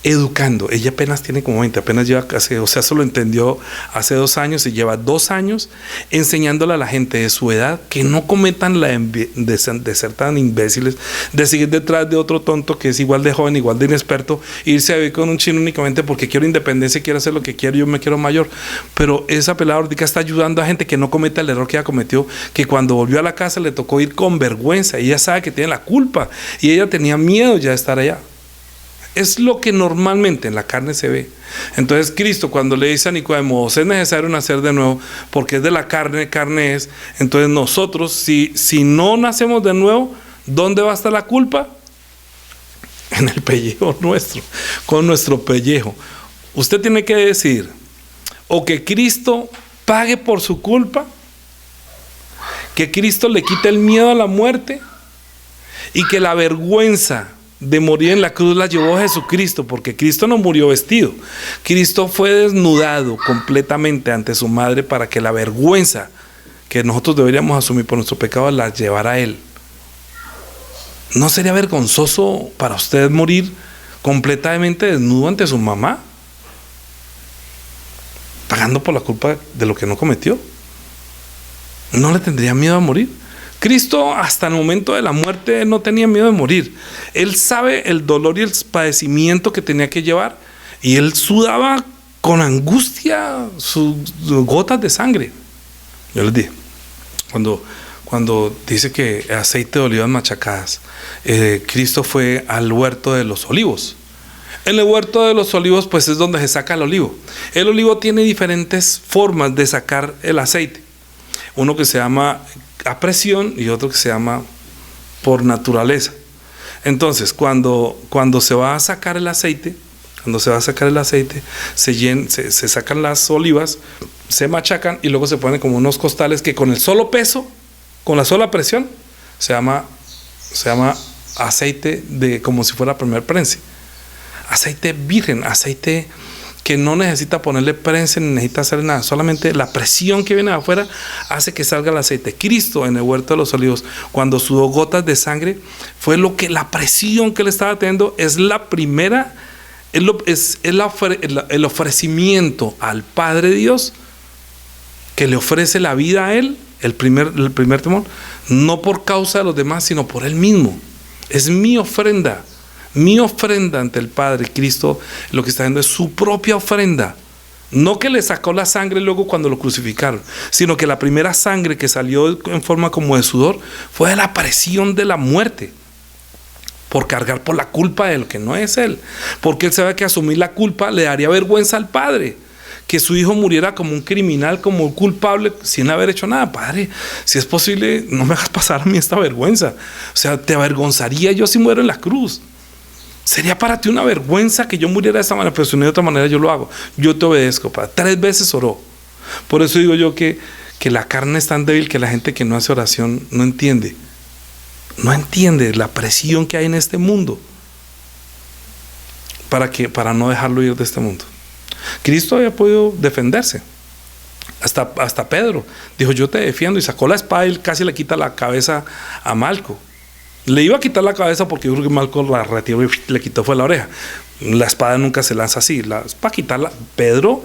Educando. Ella apenas tiene como 20, apenas lleva o sea, eso lo entendió hace 2 años y lleva 2 años enseñándole a la gente de su edad que no cometan de ser tan imbéciles, de seguir detrás de otro tonto que es igual de joven, igual de inexperto, irse a vivir con un chino únicamente porque quiero independencia y quiero hacer lo que quiero, yo me quiero mayor. Pero esa pelada ahorita está ayudando a gente que no cometa el error que ella cometió, que cuando volvió a la casa le tocó ir con vergüenza. Ella sabe que tiene la culpa y ella tenía miedo ya de estar allá. Es lo que normalmente en la carne se ve. Entonces Cristo, cuando le dice a Nicodemo: es necesario nacer de nuevo, porque es de la carne, carne es. Entonces nosotros, si no nacemos de nuevo, ¿dónde va a estar la culpa? En el pellejo nuestro, con nuestro pellejo. Usted tiene que decidir o que Cristo pague por su culpa, que Cristo le quite el miedo a la muerte y que la vergüenza de morir en la cruz la llevó Jesucristo, porque Cristo no murió vestido. Cristo fue desnudado completamente ante su madre para que la vergüenza que nosotros deberíamos asumir por nuestro pecado la llevara a Él. ¿No sería vergonzoso para usted morir completamente desnudo ante su mamá, pagando por la culpa de lo que no cometió? ¿No le tendría miedo a morir? Cristo hasta el momento de la muerte no tenía miedo de morir. Él sabe el dolor y el padecimiento que tenía que llevar, y Él sudaba con angustia sus gotas de sangre. Yo les dije, cuando dice que aceite de olivas machacadas, Cristo fue al huerto de los olivos. En el huerto de los olivos pues es donde se saca el olivo. El olivo tiene diferentes formas de sacar el aceite. Uno que se llama a presión y otro que se llama por naturaleza. Entonces cuando se va a sacar el aceite, se sacan las olivas, se machacan y luego se ponen como unos costales que con el solo peso, con la sola presión, se llama aceite de, como si fuera primer prensa. Aceite virgen, aceite que no necesita ponerle prensa ni necesita hacer nada, solamente la presión que viene de afuera hace que salga el aceite. Cristo en el huerto de los olivos, cuando sudó gotas de sangre, fue la presión que le estaba teniendo, es la primera, es el ofrecimiento al Padre Dios, que le ofrece la vida a Él, el primer temor, no por causa de los demás, sino por Él mismo. Es mi ofrenda ante el Padre. Cristo lo que está haciendo es su propia ofrenda. No que le sacó la sangre luego cuando lo crucificaron, sino que la primera sangre que salió en forma como de sudor fue de la presión de la muerte, por cargar por la culpa de lo que no es Él, porque Él sabe que asumir la culpa le daría vergüenza al Padre, que su hijo muriera como un criminal, como un culpable, sin haber hecho nada. Padre, si es posible, no me hagas pasar a mí esta vergüenza. O sea, te avergonzaría yo si muero en la cruz. Sería para ti una vergüenza que yo muriera de esta manera, pero si no de otra manera yo lo hago. Yo te obedezco, Padre. 3 veces oró. Por eso digo yo que la carne es tan débil que la gente que no hace oración no entiende. No entiende la presión que hay en este mundo para no dejarlo ir de este mundo. Cristo había podido defenderse. Hasta Pedro dijo: yo te defiendo, y sacó la espada y casi le quita la cabeza a Malco. Le iba a quitar la cabeza porque yo creo que Malco la retiró y le quitó fue la oreja. La espada nunca se lanza así, para quitarla. Pedro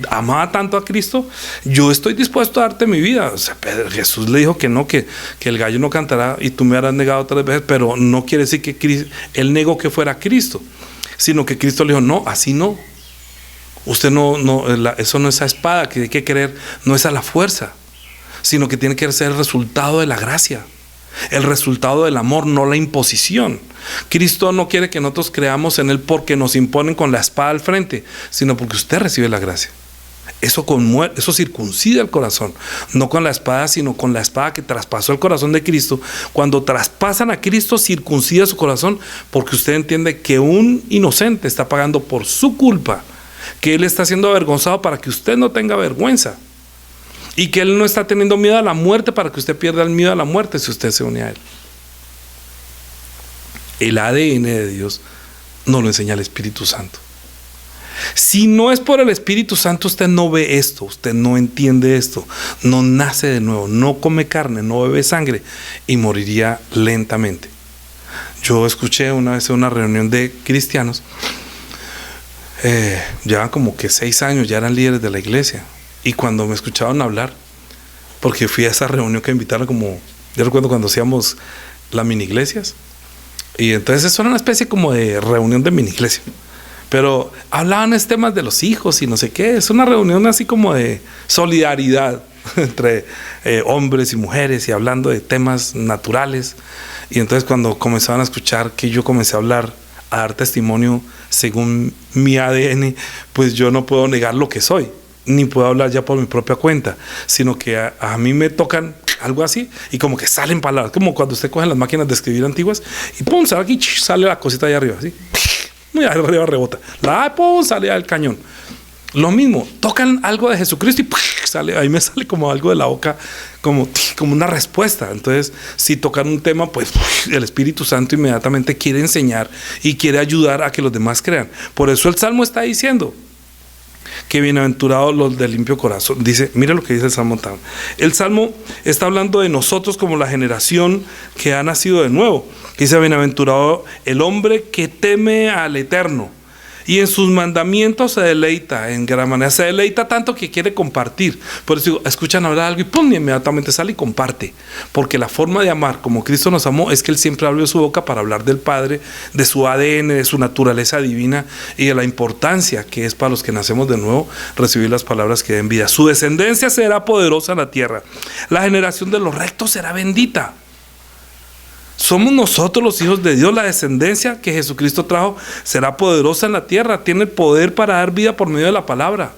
amaba tanto a Cristo: yo estoy dispuesto a darte mi vida. O sea, Jesús le dijo que no, que el gallo no cantará y tú me harás negado 3 veces, pero no quiere decir que él negó que fuera Cristo, sino que Cristo le dijo: no, así no. Usted eso no es esa espada que hay que querer, no es a la fuerza, sino que tiene que ser el resultado de la gracia, el resultado del amor, no la imposición. Cristo no quiere que nosotros creamos en Él porque nos imponen con la espada al frente, sino porque usted recibe la gracia. Eso circuncida el corazón, no con la espada, sino con la espada que traspasó el corazón de Cristo. Cuando traspasan a Cristo, circuncida su corazón, porque usted entiende que un inocente está pagando por su culpa, que Él está siendo avergonzado para que usted no tenga vergüenza, y que Él no está teniendo miedo a la muerte para que usted pierda el miedo a la muerte si usted se une a Él. El ADN de Dios nos lo enseña el Espíritu Santo. Si no es por el Espíritu Santo, usted no ve esto, usted no entiende esto, no nace de nuevo, no come carne, no bebe sangre y moriría lentamente. Yo escuché una vez en una reunión de cristianos, llevan como que 6 años, ya eran líderes de la iglesia, y cuando me escuchaban hablar, porque fui a esa reunión que invitaron, yo recuerdo cuando hacíamos las mini iglesias, y entonces eso era una especie como de reunión de mini iglesia, pero hablaban temas de los hijos y no sé qué. Es una reunión así como de solidaridad entre hombres y mujeres, y hablando de temas naturales. Y entonces cuando comenzaban a escuchar que yo comencé a hablar, a dar testimonio según mi ADN, pues yo no puedo negar lo que soy, ni puedo hablar ya por mi propia cuenta, sino que a mí me tocan algo así y como que salen palabras, como cuando usted coge las máquinas de escribir antiguas y pum, sale aquí, sale la cosita allá arriba, así. muy arriba rebota. La A, ¡pum!, sale del cañón. Lo mismo, tocan algo de Jesucristo y ¡pum!, sale, ahí me sale como algo de la boca, como una respuesta. Entonces, si tocan un tema, pues el Espíritu Santo inmediatamente quiere enseñar y quiere ayudar a que los demás crean. Por eso el Salmo está diciendo que bienaventurados los de limpio corazón. Dice, mira lo que dice el Salmo. El Salmo está hablando de nosotros como la generación que ha nacido de nuevo. Dice, bienaventurado el hombre que teme al Eterno y en sus mandamientos se deleita en gran manera. Se deleita tanto que quiere compartir. Por eso digo, escuchan hablar algo y ¡pum!, inmediatamente sale y comparte. Porque la forma de amar como Cristo nos amó es que Él siempre abrió su boca para hablar del Padre, de su ADN, de su naturaleza divina y de la importancia que es para los que nacemos de nuevo recibir las palabras que den vida. Su descendencia será poderosa en la tierra. La generación de los rectos será bendita. Somos nosotros los hijos de Dios. La descendencia que Jesucristo trajo será poderosa en la tierra. Tiene el poder para dar vida por medio de la palabra.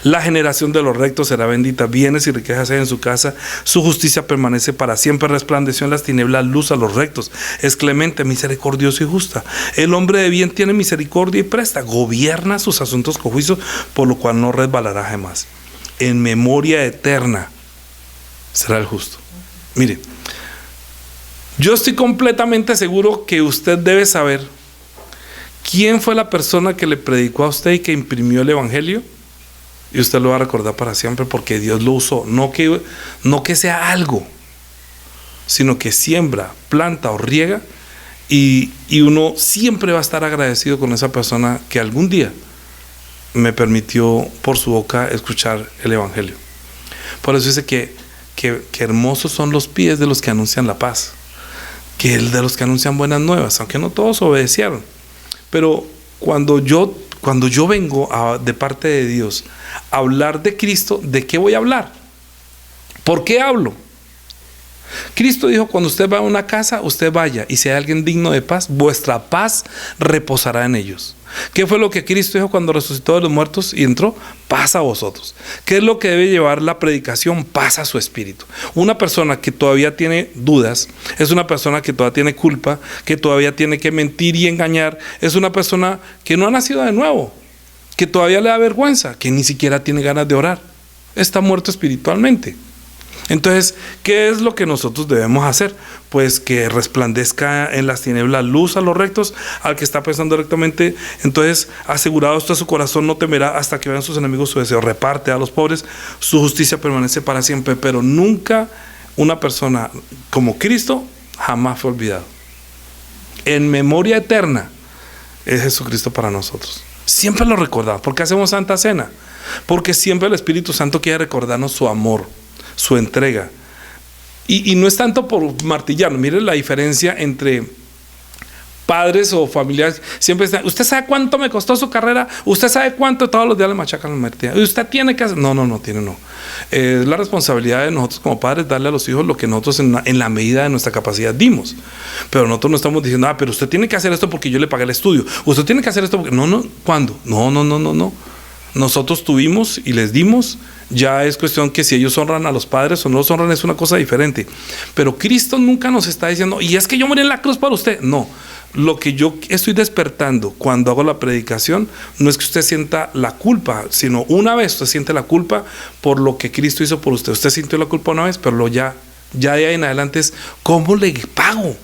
La generación de los rectos será bendita. Bienes y riquezas hay en su casa. Su justicia permanece para siempre. Resplandeció en las tinieblas luz a los rectos. Es clemente, misericordioso y justa. El hombre de bien tiene misericordia y presta. Gobierna sus asuntos con juicio, por lo cual no resbalará jamás. En memoria eterna será el justo. Mire, yo estoy completamente seguro que usted debe saber quién fue la persona que le predicó a usted y que imprimió el evangelio, y usted lo va a recordar para siempre porque Dios lo usó. No que sea algo, sino que siembra, planta o riega, y uno siempre va a estar agradecido con esa persona que algún día me permitió por su boca escuchar el evangelio. Por eso dice que hermosos son los pies de los que anuncian la paz, que el de los que anuncian buenas nuevas, aunque no todos obedecieron. Pero cuando yo vengo de parte de Dios a hablar de Cristo, ¿de qué voy a hablar? ¿Por qué hablo? Cristo dijo, cuando usted va a una casa, usted vaya, y si hay alguien digno de paz, vuestra paz reposará en ellos. ¿Qué fue lo que Cristo dijo cuando resucitó de los muertos y entró? Paz a vosotros. ¿Qué es lo que debe llevar la predicación? Paz a su espíritu. Una persona que todavía tiene dudas, es una persona que todavía tiene culpa, que todavía tiene que mentir y engañar, es una persona que no ha nacido de nuevo, que todavía le da vergüenza, que ni siquiera tiene ganas de orar. Está muerto espiritualmente. Entonces, ¿qué es lo que nosotros debemos hacer? Pues que resplandezca en las tinieblas luz a los rectos, al que está pensando rectamente. Entonces, asegurado está su corazón, no temerá hasta que vean sus enemigos su deseo. Reparte a los pobres, su justicia permanece para siempre. Pero nunca una persona como Cristo jamás fue olvidado. En memoria eterna es Jesucristo para nosotros. Siempre lo recordamos. ¿Por qué hacemos Santa Cena? Porque siempre el Espíritu Santo quiere recordarnos su amor, su entrega, y no es tanto por martillarnos. Miren la diferencia entre padres o familiares. Siempre están, ¿usted sabe cuánto me costó su carrera? ¿Usted sabe cuánto? Todos los días le machacan la martilla. ¿Usted tiene que hacer? No. Es la responsabilidad de nosotros como padres darle a los hijos lo que nosotros en la medida de nuestra capacidad dimos. Pero nosotros no estamos diciendo, pero usted tiene que hacer esto porque yo le pagué el estudio. Usted tiene que hacer esto porque... No. ¿Cuándo? No. Nosotros tuvimos y les dimos. Ya es cuestión que si ellos honran a los padres o no los honran, es una cosa diferente. Pero Cristo nunca nos está diciendo, y es que yo morí en la cruz para usted. No, lo que yo estoy despertando cuando hago la predicación no es que usted sienta la culpa, sino una vez usted siente la culpa por lo que Cristo hizo por usted. Usted sintió la culpa una vez, pero ya de ahí en adelante es, ¿cómo le pago?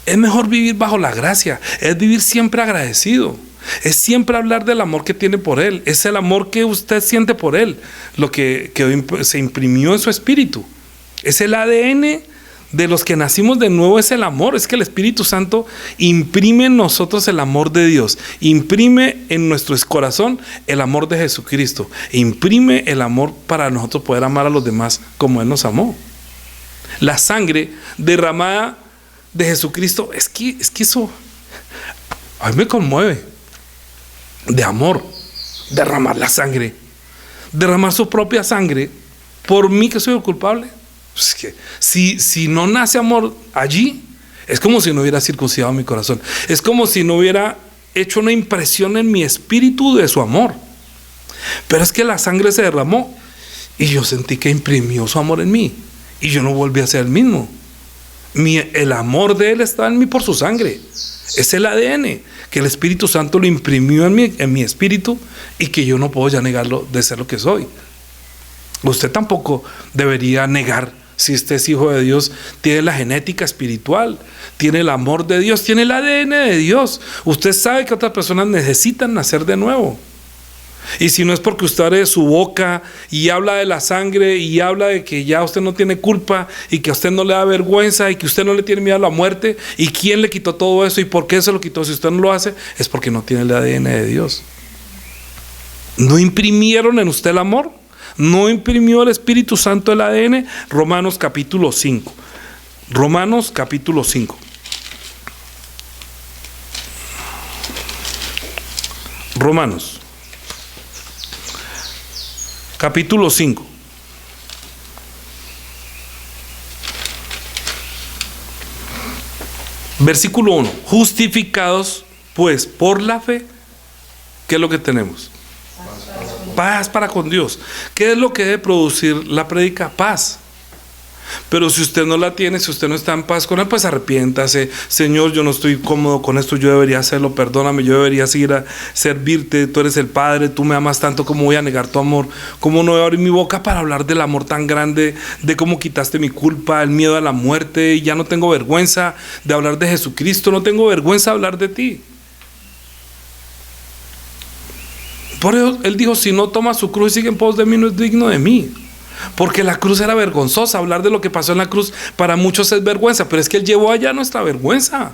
Es mejor vivir bajo la gracia, es vivir siempre agradecido. Es siempre hablar del amor que tiene por Él. Es el amor que usted siente por Él, lo que se imprimió en su espíritu. Es el ADN de los que nacimos de nuevo, es el amor. Es que el Espíritu Santo imprime en nosotros el amor de Dios, imprime en nuestro corazón el amor de Jesucristo, imprime el amor para nosotros poder amar a los demás como Él nos amó. La sangre derramada de Jesucristo, es que eso a mí me conmueve. De amor, derramar la sangre, derramar su propia sangre por mí que soy el culpable. Pues que si no nace amor allí, es como si no hubiera circuncidado mi corazón, es como si no hubiera hecho una impresión en mi espíritu de su amor. Pero es que la sangre se derramó y yo sentí que imprimió su amor en mí y yo no volví a ser el mismo. El amor de Él está en mí por su sangre. Es el ADN que el Espíritu Santo lo imprimió en mi espíritu y que yo no puedo ya negarlo de ser lo que soy. Usted tampoco debería negar, si usted es hijo de Dios, tiene la genética espiritual, tiene el amor de Dios, tiene el ADN de Dios. Usted sabe que otras personas necesitan nacer de nuevo. Y si no es porque usted abre su boca y habla de la sangre y habla de que ya usted no tiene culpa y que a usted no le da vergüenza y que usted no le tiene miedo a la muerte, y quién le quitó todo eso y por qué se lo quitó, si usted no lo hace, es porque no tiene el ADN de Dios. ¿No imprimieron en usted el amor? ¿No imprimió el Espíritu Santo el ADN? Romanos capítulo 5. Romanos capítulo 5. Romanos capítulo 5. Versículo 1. Justificados pues por la fe, ¿qué es lo que tenemos? Paz para con Dios. ¿Qué es lo que debe producir la prédica? Paz. Pero si usted no la tiene, si usted no está en paz con Él, pues arrepiéntase. Señor, yo no estoy cómodo con esto, yo debería hacerlo, perdóname, yo debería seguir a servirte, tú eres el Padre, tú me amas tanto, ¿cómo voy a negar tu amor? ¿Cómo no voy a abrir mi boca para hablar del amor tan grande, de cómo quitaste mi culpa, el miedo a la muerte? Ya no tengo vergüenza de hablar de Jesucristo, no tengo vergüenza de hablar de ti. Por eso Él dijo, si no toma su cruz y sigue en pos de mí, no es digno de mí. Porque la cruz era vergonzosa. Hablar de lo que pasó en la cruz para muchos es vergüenza, pero es que Él llevó allá nuestra vergüenza.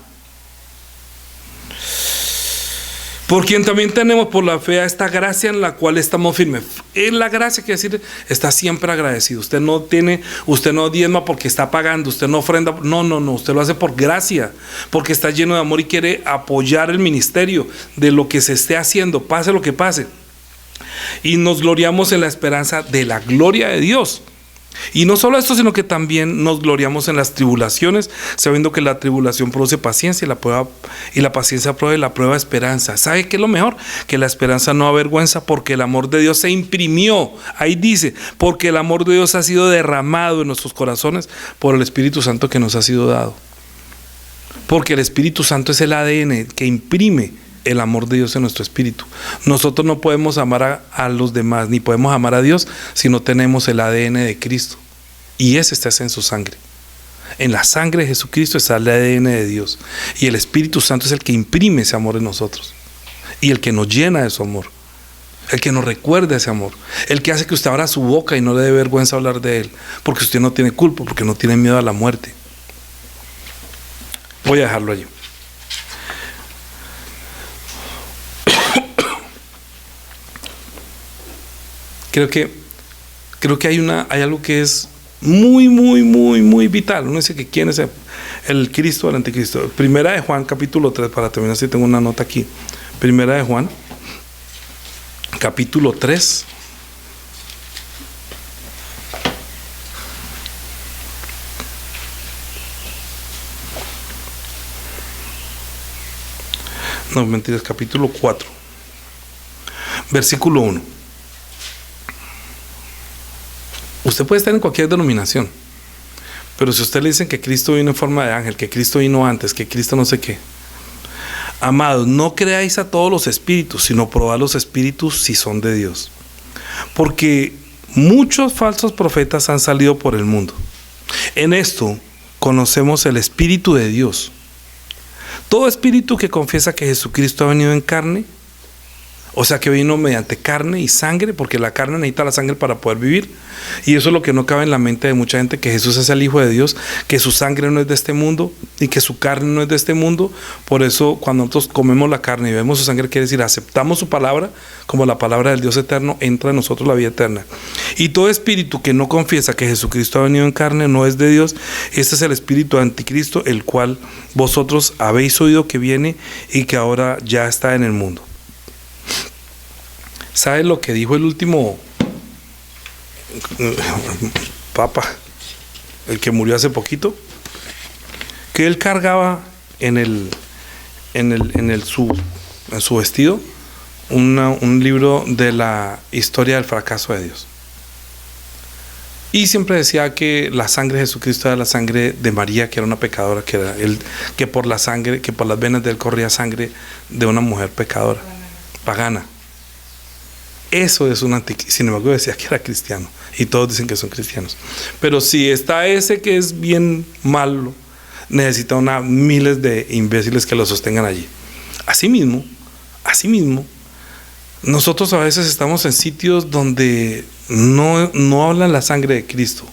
Por quien también tenemos por la fe a esta gracia en la cual estamos firmes. En la gracia quiere decir, está siempre agradecido. Usted no diezma porque está pagando, usted no ofrenda, no, usted lo hace por gracia, porque está lleno de amor y quiere apoyar el ministerio de lo que se esté haciendo, pase lo que pase. Y nos gloriamos en la esperanza de la gloria de Dios. Y no solo esto, sino que también nos gloriamos en las tribulaciones, sabiendo que la tribulación produce paciencia y la paciencia produce la prueba de esperanza. ¿Sabe qué es lo mejor? Que la esperanza no avergüenza, porque el amor de Dios se imprimió. Ahí dice, porque el amor de Dios ha sido derramado en nuestros corazones por el Espíritu Santo que nos ha sido dado. Porque el Espíritu Santo es el ADN que imprime el amor de Dios en nuestro espíritu. Nosotros no podemos amar a los demás, ni podemos amar a Dios si no tenemos el ADN de Cristo. Y ese está en su sangre. En la sangre de Jesucristo está el ADN de Dios. Y el Espíritu Santo es el que imprime ese amor en nosotros. Y el que nos llena de su amor. El que nos recuerda ese amor. El que hace que usted abra su boca y no le dé vergüenza hablar de Él. Porque usted no tiene culpa, porque no tiene miedo a la muerte. Voy a dejarlo allí. Creo que hay algo que es muy vital. Uno dice que quién es el Cristo o el anticristo. Primera de Juan capítulo 3, para terminar, si tengo una nota aquí. Primera de Juan capítulo 3. No, mentiras, capítulo 4. Versículo 1. Usted puede estar en cualquier denominación, pero si usted le dicen que Cristo vino en forma de ángel, que Cristo vino antes, que Cristo no sé qué. Amados, no creáis a todos los espíritus, sino probad los espíritus si son de Dios. Porque muchos falsos profetas han salido por el mundo. En esto conocemos el Espíritu de Dios. Todo espíritu que confiesa que Jesucristo ha venido en carne, o sea que vino mediante carne y sangre, porque la carne necesita la sangre para poder vivir. Y eso es lo que no cabe en la mente de mucha gente, que Jesús es el Hijo de Dios, que su sangre no es de este mundo y que su carne no es de este mundo. Por eso cuando nosotros comemos la carne y vemos su sangre, quiere decir aceptamos su palabra como la palabra del Dios eterno, entra en nosotros la vida eterna. Y todo espíritu que no confiesa que Jesucristo ha venido en carne no es de Dios. Este es el espíritu anticristo, el cual vosotros habéis oído que viene y que ahora ya está en el mundo. ¿Sabe lo que dijo el último papa, el que murió hace poquito? Que él cargaba en su vestido un libro de la historia del fracaso de Dios. Y siempre decía que la sangre de Jesucristo era la sangre de María, que era una pecadora, que por la sangre, que por las venas de él corría sangre de una mujer pecadora, pagana. Eso es un anticristo. Sin embargo, decía que era cristiano. Y todos dicen que son cristianos. Pero si está ese que es bien malo, necesita miles de imbéciles que lo sostengan allí. Asimismo, nosotros a veces estamos en sitios donde no hablan la sangre de Cristo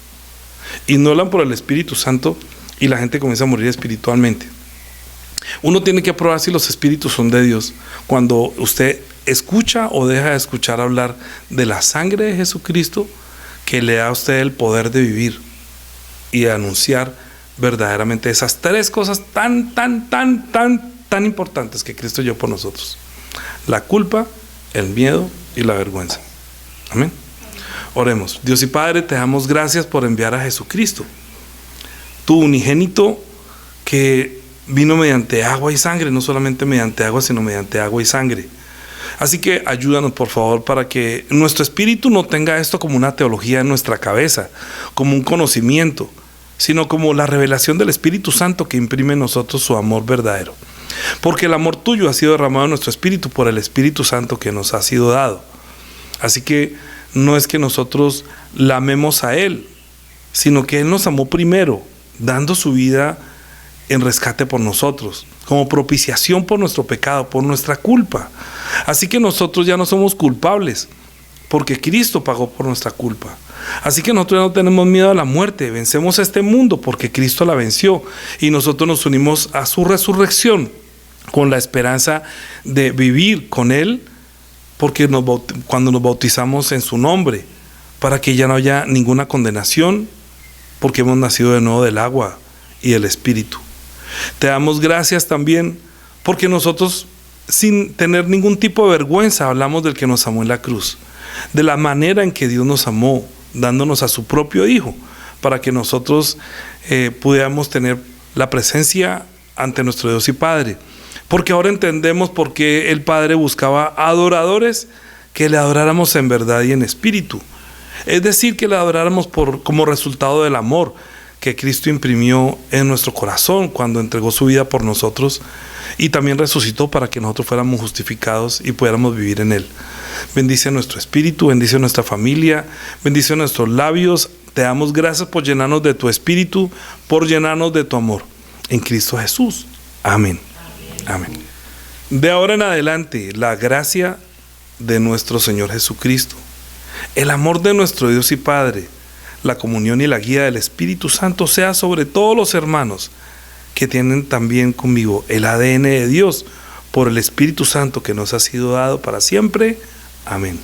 y no hablan por el Espíritu Santo, y la gente comienza a morir espiritualmente. Uno tiene que probar si los espíritus son de Dios cuando usted escucha o deja de escuchar hablar de la sangre de Jesucristo, que le da a usted el poder de vivir y de anunciar verdaderamente esas tres cosas tan importantes que Cristo dio por nosotros: la culpa, el miedo y la vergüenza. Amén. Oremos. Dios y Padre, te damos gracias por enviar a Jesucristo, tu unigénito, que vino mediante agua y sangre, no solamente mediante agua, sino mediante agua y sangre. Así que ayúdanos, por favor, para que nuestro espíritu no tenga esto como una teología en nuestra cabeza, como un conocimiento, sino como la revelación del Espíritu Santo que imprime en nosotros su amor verdadero. Porque el amor tuyo ha sido derramado en nuestro espíritu por el Espíritu Santo que nos ha sido dado. Así que no es que nosotros la amemos a Él, sino que Él nos amó primero, dando su vida en rescate por nosotros, como propiciación por nuestro pecado, por nuestra culpa. Así que nosotros ya no somos culpables, porque Cristo pagó por nuestra culpa. Así que nosotros ya no tenemos miedo a la muerte, vencemos a este mundo porque Cristo la venció, y nosotros nos unimos a su resurrección con la esperanza de vivir con Él, porque cuando nos bautizamos en su nombre, para que ya no haya ninguna condenación, porque hemos nacido de nuevo del agua y del Espíritu. Te damos gracias también porque nosotros, sin tener ningún tipo de vergüenza, hablamos del que nos amó en la cruz, de la manera en que Dios nos amó, dándonos a su propio Hijo, para que nosotros pudiéramos tener la presencia ante nuestro Dios y Padre. Porque ahora entendemos por qué el Padre buscaba adoradores que le adoráramos en verdad y en espíritu. Es decir, que le adoráramos como resultado del amor que Cristo imprimió en nuestro corazón cuando entregó su vida por nosotros, y también resucitó para que nosotros fuéramos justificados y pudiéramos vivir en Él. Bendice nuestro espíritu, bendice nuestra familia, bendice nuestros labios. Te damos gracias por llenarnos de tu espíritu, por llenarnos de tu amor. En Cristo Jesús. Amén. Amén. De ahora en adelante, la gracia de nuestro Señor Jesucristo, el amor de nuestro Dios y Padre, la comunión y la guía del Espíritu Santo sea sobre todos los hermanos que tienen también conmigo el ADN de Dios por el Espíritu Santo que nos ha sido dado para siempre. Amén.